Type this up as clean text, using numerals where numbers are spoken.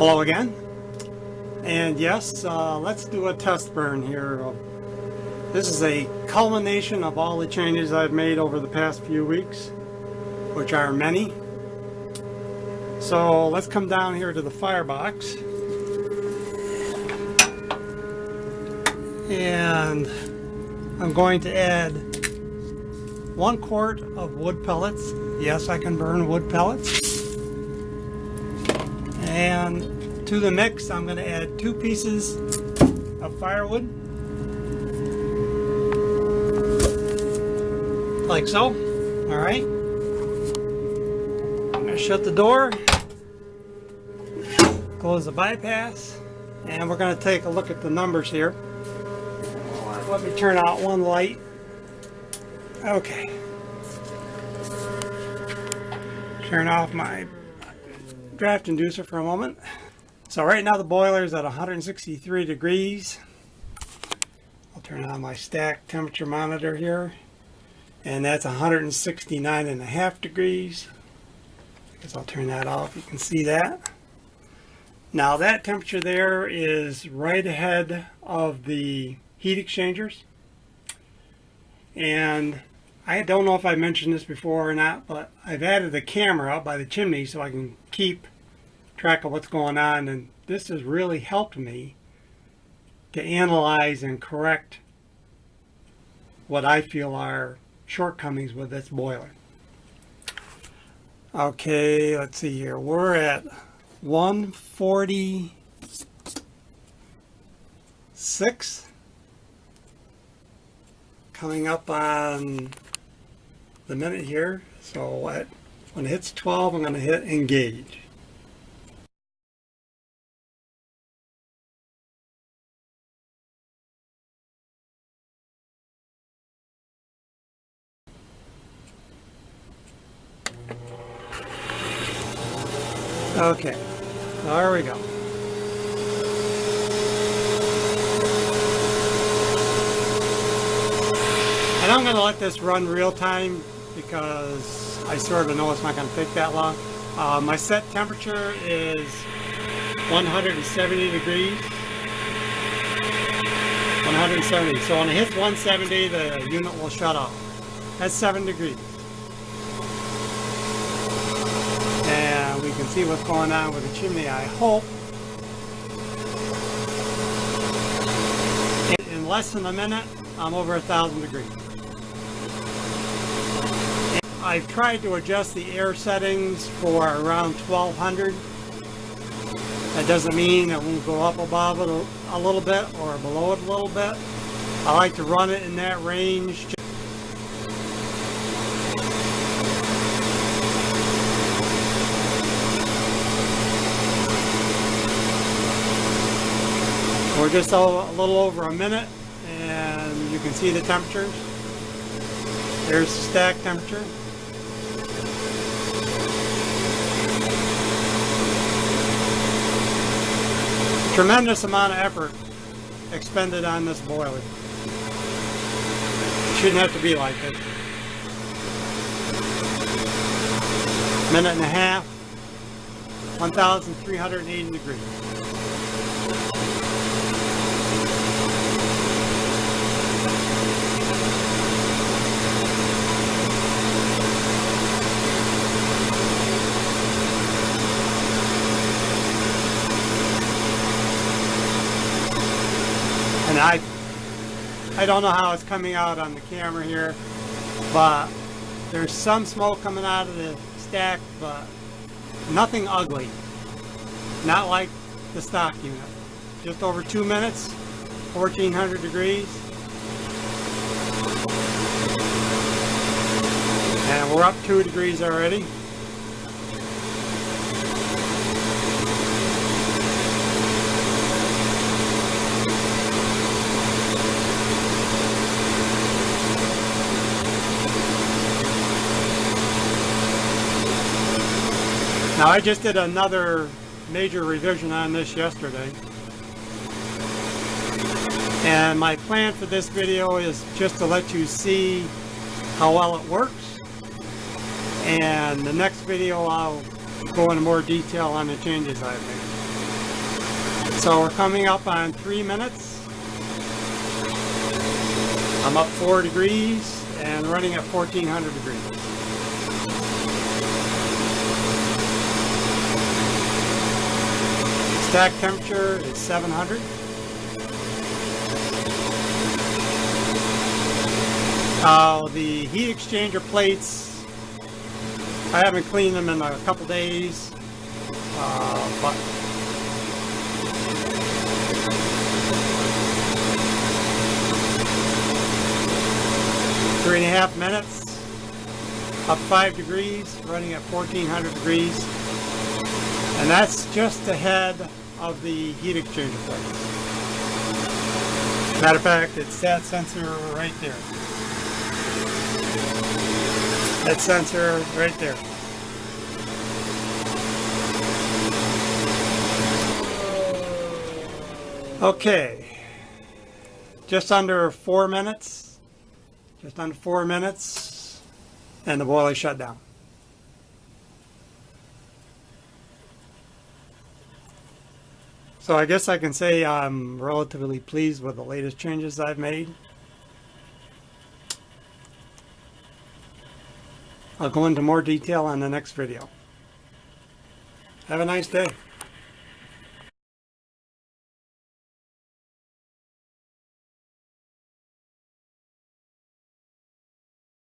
Hello again, and yes, let's do a test burn here. This is a culmination of all the changes I've made over the past few weeks, which are many. So let's come down here to the firebox, and I'm going to add 1 quart of wood pellets. Yes, I can burn wood pellets. And to the mix, I'm going to add 2 pieces of firewood, like so. All right. I'm going to shut the door, close the bypass, and we're going to take a look at the numbers here. Let me turn out one light. Okay. Turn off my draft inducer for a moment. So right now the boiler is at 163 degrees. I'll turn on my stack temperature monitor here, and that's 169.5 degrees. I guess I'll turn that off. You can see that. Now that temperature there is right ahead of the heat exchangers, and I don't know if I mentioned this before or not, but I've added a camera out by the chimney so I can keep track of what's going on, and this has really helped me to analyze and correct what I feel are shortcomings with this boiler. Okay, let's see here. We're at 146, coming up on the minute here. So when it hits 12, I'm going to hit engage. Okay, there we go. And I'm going to let this run real time because I sort of know it's not going to take that long. My set temperature is 170 degrees. 170. So when it hits 170, the unit will shut off. That's 7 degrees. And we can see what's going on with the chimney, I hope. In less than a minute, I'm over 1,000 degrees. I've tried to adjust the air settings for around 1200. That doesn't mean it won't go up above it a little bit or below it a little bit. I like to run it in that range. We're just a little over a minute, and you can see the temperatures. There's the stack temperature. Tremendous amount of effort expended on this boiler. It shouldn't have to be like this. Minute and a half, 1,380 degrees. And I don't know how it's coming out on the camera here, but there's some smoke coming out of the stack, but nothing ugly. Not like the stock unit. Just over 2 minutes, 1,400 degrees. And we're up 2 degrees already. Now I just did another major revision on this yesterday, and my plan for this video is just to let you see how well it works, and the next video I'll go into more detail on the changes I've made. So we're coming up on 3 minutes. I'm up 4 degrees and running at 1400 degrees. Stack temperature is 700. The heat exchanger plates, I haven't cleaned them in a couple days, but three and a half minutes, up 5 degrees, running at 1400 degrees, and that's just ahead of the heat exchanger plates. Matter of fact, it's that sensor right there. That sensor right there. Okay, just under 4 minutes. Just under 4 minutes, and the boiler shut down. So I guess I can say I'm relatively pleased with the latest changes I've made. I'll go into more detail on the next video. Have a nice day.